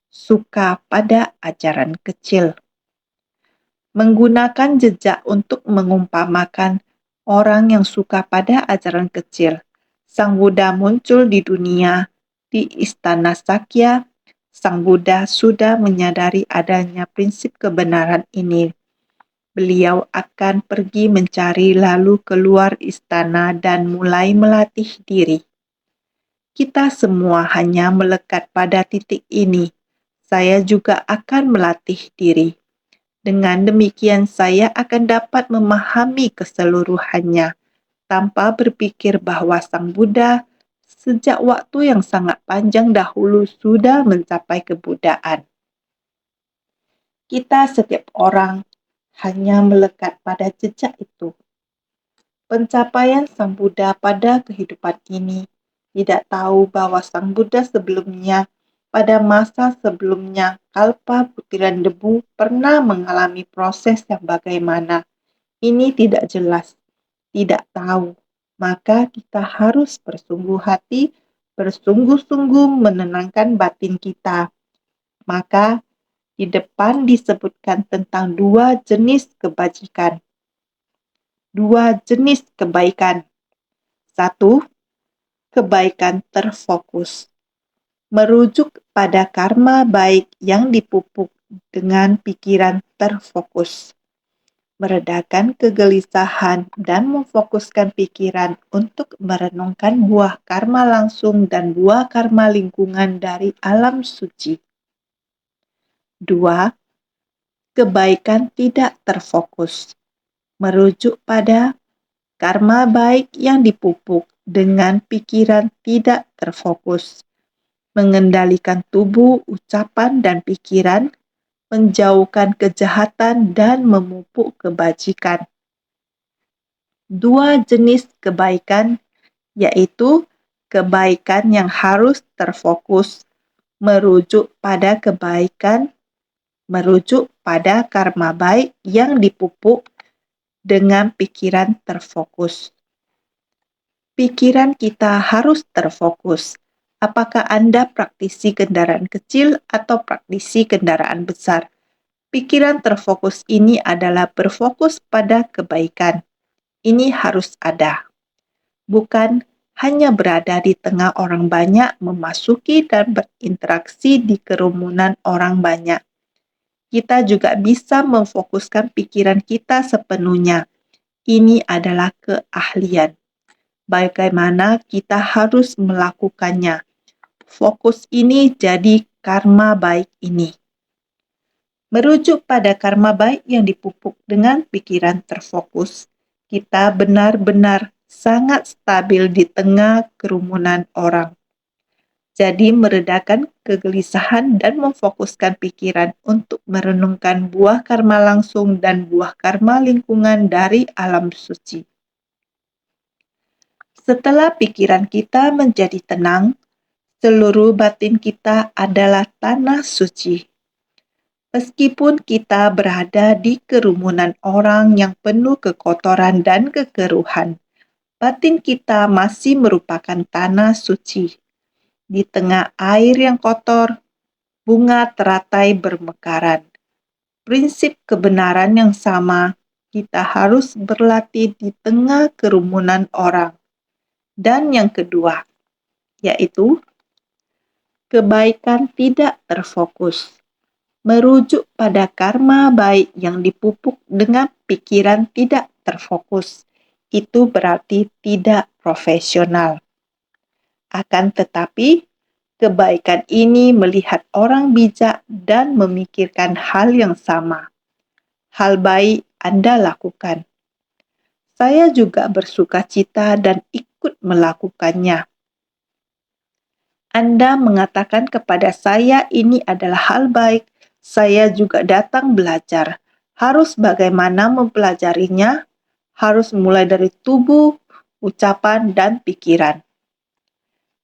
suka pada ajaran kecil. Menggunakan jejak untuk mengumpamakan orang yang suka pada ajaran kecil. Sang Buddha muncul di dunia, di istana Sakya. Sang Buddha sudah menyadari adanya prinsip kebenaran ini. Beliau akan pergi mencari lalu keluar istana dan mulai melatih diri. Kita semua hanya melekat pada titik ini. Saya juga akan melatih diri. Dengan demikian saya akan dapat memahami keseluruhannya tanpa berpikir bahwa Sang Buddha sejak waktu yang sangat panjang dahulu sudah mencapai kebudaan. Kita setiap orang hanya melekat pada jejak itu. Pencapaian Sang Buddha pada kehidupan ini tidak tahu bahwa Sang Buddha sebelumnya pada masa sebelumnya kalpa butiran debu pernah mengalami proses yang bagaimana. Ini tidak jelas, tidak tahu. Maka kita harus bersungguh hati, bersungguh-sungguh menenangkan batin kita. Maka di depan disebutkan tentang dua jenis kebajikan. Dua jenis kebaikan. Satu, kebaikan terfokus. Merujuk pada karma baik yang dipupuk dengan pikiran terfokus. Meredakan kegelisahan dan memfokuskan pikiran untuk merenungkan buah karma langsung dan buah karma lingkungan dari alam suci. Dua, kebaikan tidak terfokus. Merujuk pada karma baik yang dipupuk dengan pikiran tidak terfokus. Mengendalikan tubuh, ucapan, dan pikiran, menjauhkan kejahatan, dan memupuk kebajikan. Dua jenis kebaikan, yaitu kebaikan yang harus terfokus, merujuk pada kebaikan, merujuk pada karma baik yang dipupuk dengan pikiran terfokus. Pikiran kita harus terfokus. Apakah Anda praktisi kendaraan kecil atau praktisi kendaraan besar? Pikiran terfokus ini adalah berfokus pada kebaikan. Ini harus ada. Bukan hanya berada di tengah orang banyak, memasuki dan berinteraksi di kerumunan orang banyak. Kita juga bisa memfokuskan pikiran kita sepenuhnya. Ini adalah keahlian. Bagaimana kita harus melakukannya? Fokus ini jadi karma baik ini. Merujuk pada karma baik yang dipupuk dengan pikiran terfokus, kita benar-benar sangat stabil di tengah kerumunan orang. Jadi meredakan kegelisahan dan memfokuskan pikiran untuk merenungkan buah karma langsung dan buah karma lingkungan dari alam suci. Setelah pikiran kita menjadi tenang, seluruh batin kita adalah tanah suci. Meskipun kita berada di kerumunan orang yang penuh kekotoran dan kekeruhan, batin kita masih merupakan tanah suci. Di tengah air yang kotor, bunga teratai bermekaran. Prinsip kebenaran yang sama, kita harus berlatih di tengah kerumunan orang. Dan yang kedua, yaitu kebaikan tidak terfokus. Merujuk pada karma baik yang dipupuk dengan pikiran tidak terfokus. Itu berarti tidak profesional. Akan tetapi, kebaikan ini melihat orang bijak dan memikirkan hal yang sama. Hal baik Anda lakukan. Saya juga bersuka cita dan ikut melakukannya. Anda mengatakan kepada saya ini adalah hal baik. Saya juga datang belajar. Harus bagaimana mempelajarinya? Harus mulai dari tubuh, ucapan, dan pikiran.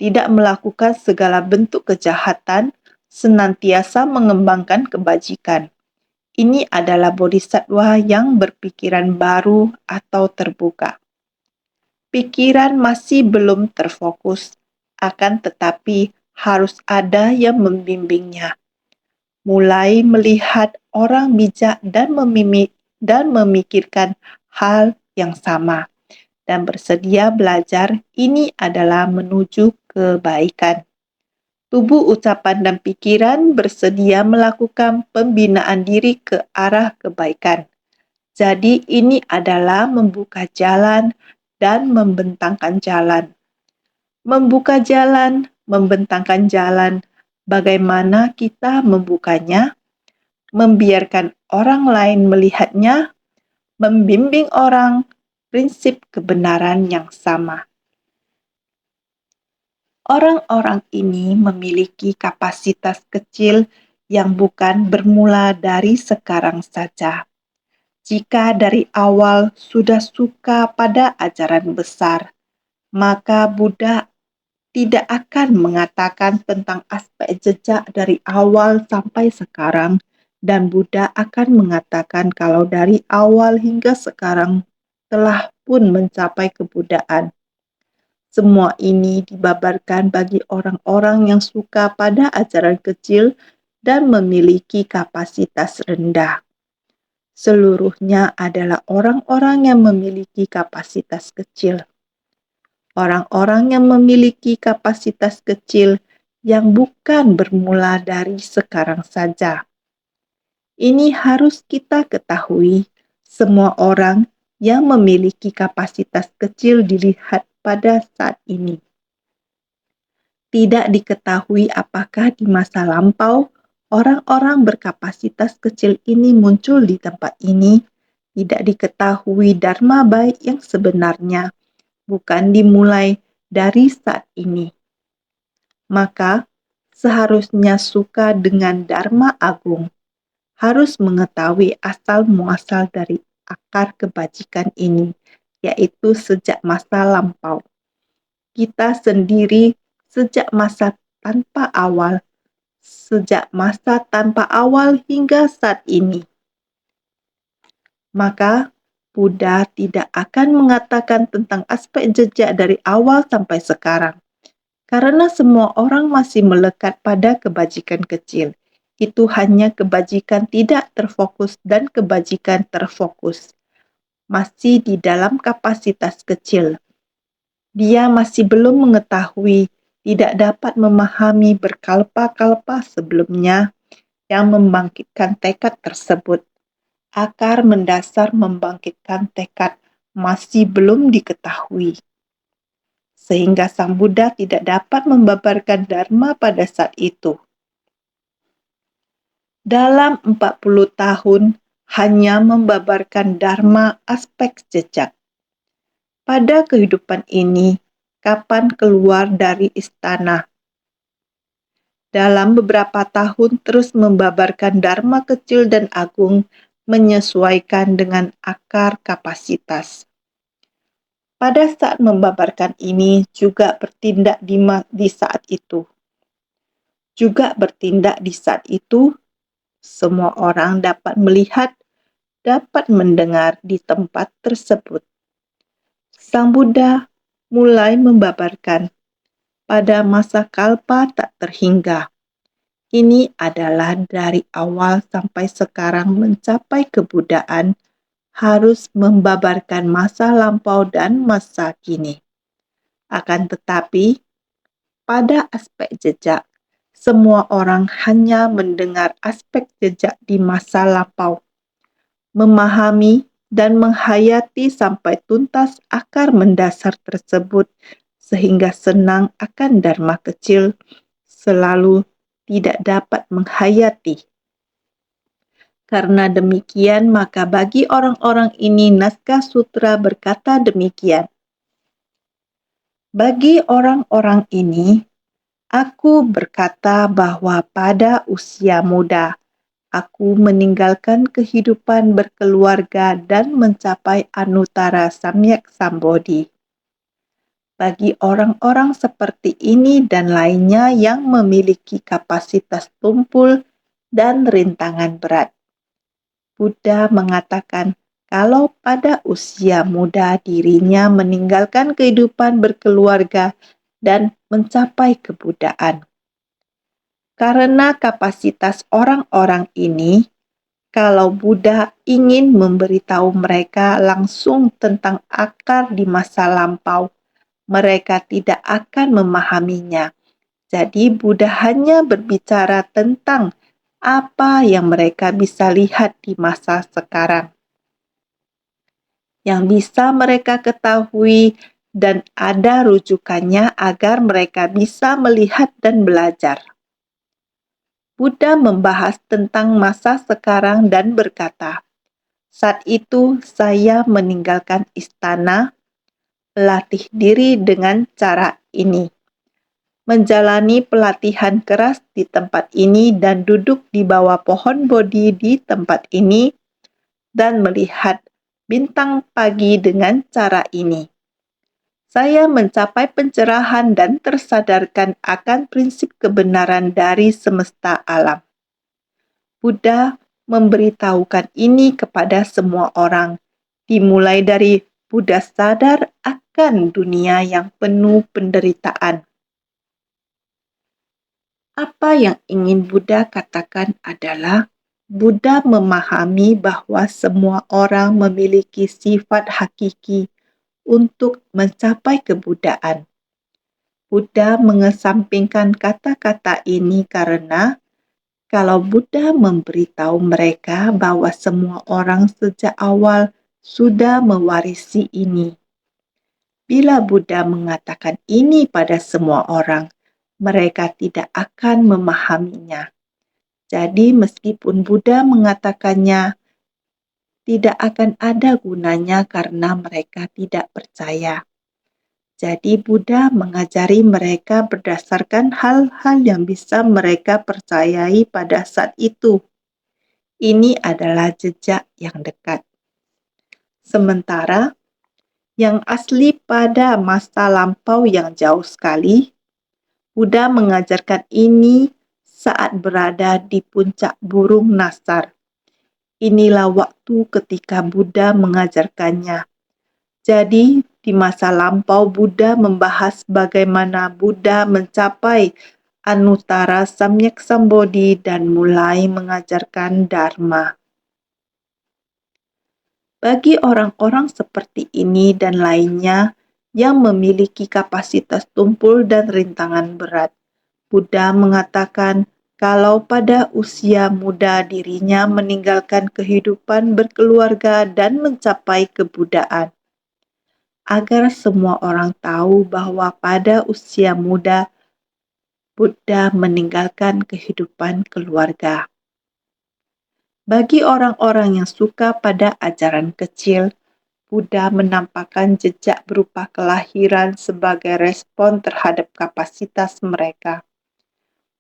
Tidak melakukan segala bentuk kejahatan, senantiasa mengembangkan kebajikan. Ini adalah bodhisattva yang berpikiran baru atau terbuka. Pikiran masih belum terfokus, akan tetapi harus ada yang membimbingnya. Mulai melihat orang bijak dan memikirkan hal yang sama dan bersedia belajar, ini adalah menuju kebaikan. Tubuh, ucapan, dan pikiran bersedia melakukan pembinaan diri ke arah kebaikan. Jadi ini adalah membuka jalan dan membentangkan jalan. Membuka jalan, membentangkan jalan. Bagaimana kita membukanya? Membiarkan orang lain melihatnya, membimbing orang, prinsip kebenaran yang sama. Orang-orang ini memiliki kapasitas kecil yang bukan bermula dari sekarang saja. Jika dari awal sudah suka pada ajaran besar, maka Buddha tidak akan mengatakan tentang aspek jejak dari awal sampai sekarang, dan Buddha akan mengatakan kalau dari awal hingga sekarang telah pun mencapai kebudaan. Semua ini dibabarkan bagi orang-orang yang suka pada ajaran kecil dan memiliki kapasitas rendah. Seluruhnya adalah orang-orang yang memiliki kapasitas kecil. Orang-orang yang memiliki kapasitas kecil yang bukan bermula dari sekarang saja. Ini harus kita ketahui, semua orang yang memiliki kapasitas kecil dilihat pada saat ini. Tidak diketahui apakah di masa lampau orang-orang berkapasitas kecil ini muncul di tempat ini. Tidak diketahui dharma baik yang sebenarnya, bukan dimulai dari saat ini. Maka, seharusnya suka dengan dharma agung, harus mengetahui asal-muasal dari akar kebajikan ini, yaitu sejak masa lampau. Kita sendiri sejak masa tanpa awal hingga saat ini. Maka, Buddha tidak akan mengatakan tentang aspek jejak dari awal sampai sekarang. Karena semua orang masih melekat pada kebajikan kecil. Itu hanya kebajikan tidak terfokus dan kebajikan terfokus. Masih di dalam kapasitas kecil. Dia masih belum mengetahui, tidak dapat memahami berkalpa-kalpa sebelumnya yang membangkitkan tekad tersebut. Akar mendasar membangkitkan tekad masih belum diketahui. Sehingga Sang Buddha tidak dapat membabarkan dharma pada saat itu. Dalam 40 tahun, hanya membabarkan dharma aspek jejak. Pada kehidupan ini, kapan keluar dari istana? Dalam beberapa tahun terus membabarkan dharma kecil dan agung menyesuaikan dengan akar kapasitas. Pada saat membabarkan ini juga bertindak di saat itu. Juga bertindak di saat itu, semua orang dapat melihat, dapat mendengar di tempat tersebut. Sang Buddha mulai membabarkan pada masa kalpa tak terhingga. Ini adalah dari awal sampai sekarang mencapai kebudayaan harus membabarkan masa lampau dan masa kini. Akan tetapi, pada aspek jejak, semua orang hanya mendengar aspek jejak di masa lampau, memahami dan menghayati sampai tuntas akar mendasar tersebut sehingga senang akan dharma kecil selalu tidak dapat menghayati. Karena demikian, maka bagi orang-orang ini naskah sutra berkata demikian. Bagi orang-orang ini, aku berkata bahwa pada usia muda, aku meninggalkan kehidupan berkeluarga dan mencapai Anuttara Samyak Sambodhi. Bagi orang-orang seperti ini dan lainnya yang memiliki kapasitas tumpul dan rintangan berat, Buddha mengatakan kalau pada usia muda dirinya meninggalkan kehidupan berkeluarga dan mencapai kebudayaan. Karena kapasitas orang-orang ini, kalau Buddha ingin memberitahu mereka langsung tentang akar di masa lampau, mereka tidak akan memahaminya. Jadi Buddha hanya berbicara tentang apa yang mereka bisa lihat di masa sekarang, yang bisa mereka ketahui dan ada rujukannya agar mereka bisa melihat dan belajar. Buddha membahas tentang masa sekarang dan berkata, saat itu saya meninggalkan istana, latih diri dengan cara ini. Menjalani pelatihan keras di tempat ini dan duduk di bawah pohon bodhi di tempat ini dan melihat bintang pagi dengan cara ini. Saya mencapai pencerahan dan tersadarkan akan prinsip kebenaran dari semesta alam. Buddha memberitahukan ini kepada semua orang, dimulai dari Buddha sadar akan dunia yang penuh penderitaan. Apa yang ingin Buddha katakan adalah Buddha memahami bahwa semua orang memiliki sifat hakiki untuk mencapai kebudayaan. Buddha mengesampingkan kata-kata ini karena kalau Buddha memberitahu mereka bahwa semua orang sejak awal sudah mewarisi ini. Bila Buddha mengatakan ini pada semua orang, mereka tidak akan memahaminya. Jadi meskipun Buddha mengatakannya, tidak akan ada gunanya karena mereka tidak percaya. Jadi Buddha mengajari mereka berdasarkan hal-hal yang bisa mereka percayai pada saat itu. Ini adalah jejak yang dekat. Sementara yang asli pada masa lampau yang jauh sekali, Buddha mengajarkan ini saat berada di puncak burung Nasar. Inilah waktu ketika Buddha mengajarkannya. Jadi, di masa lampau Buddha membahas bagaimana Buddha mencapai Anuttara Samyak Sambodhi dan mulai mengajarkan Dharma. Bagi orang-orang seperti ini dan lainnya yang memiliki kapasitas tumpul dan rintangan berat, Buddha mengatakan kalau pada usia muda dirinya meninggalkan kehidupan berkeluarga dan mencapai kebudayaan. Agar semua orang tahu bahwa pada usia muda Buddha meninggalkan kehidupan keluarga. Bagi orang-orang yang suka pada ajaran kecil, Buddha menampakkan jejak berupa kelahiran sebagai respon terhadap kapasitas mereka.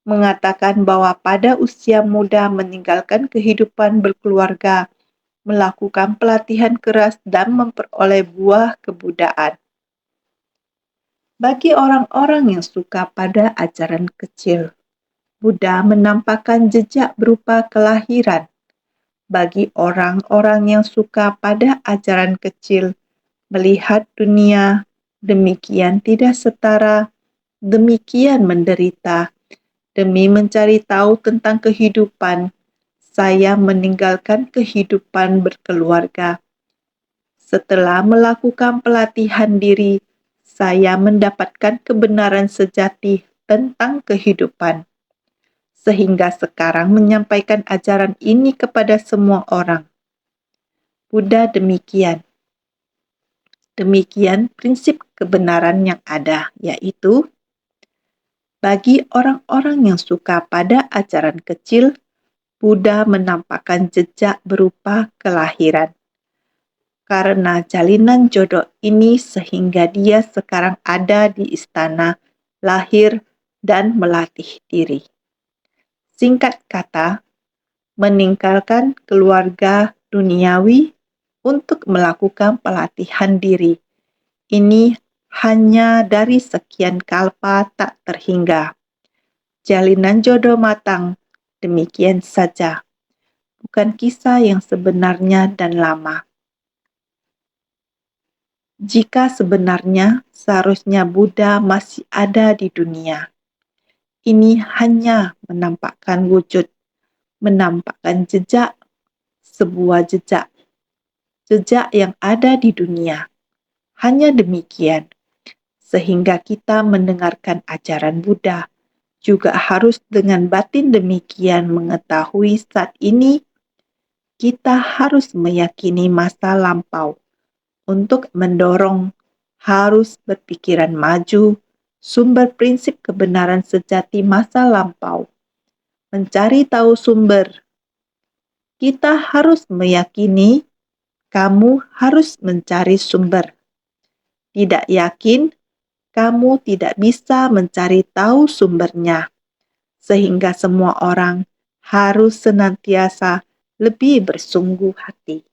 Mengatakan bahwa pada usia muda meninggalkan kehidupan berkeluarga, melakukan pelatihan keras dan memperoleh buah kebudayaan. Bagi orang-orang yang suka pada ajaran kecil, Buddha menampakkan jejak berupa kelahiran. Bagi orang-orang yang suka pada ajaran kecil, melihat dunia demikian tidak setara, demikian menderita, Demi mencari tahu tentang kehidupan, saya meninggalkan kehidupan berkeluarga. Setelah melakukan pelatihan diri, saya mendapatkan kebenaran sejati tentang kehidupan, sehingga sekarang menyampaikan ajaran ini kepada semua orang. Buddha demikian. Demikian prinsip kebenaran yang ada, yaitu bagi orang-orang yang suka pada ajaran kecil, Buddha menampakkan jejak berupa kelahiran. Karena jalinan jodoh ini sehingga dia sekarang ada di istana, lahir, dan melatih diri. Singkat kata, meninggalkan keluarga duniawi untuk melakukan pelatihan diri. Ini hanya dari sekian kalpa tak terhingga. Jalinan jodoh matang, demikian saja. Bukan kisah yang sebenarnya dan lama. Jika sebenarnya seharusnya Buddha masih ada di dunia. Ini hanya menampakkan wujud, menampakkan jejak, sebuah jejak yang ada di dunia. Hanya demikian, sehingga kita mendengarkan ajaran Buddha juga harus dengan batin demikian mengetahui saat ini kita harus meyakini masa lampau untuk mendorong harus berpikiran maju, sumber prinsip kebenaran sejati masa lampau. Mencari tahu sumber. Kita harus meyakini kamu harus mencari sumber. Tidak yakin, kamu tidak bisa mencari tahu sumbernya. Sehingga semua orang harus senantiasa lebih bersungguh hati.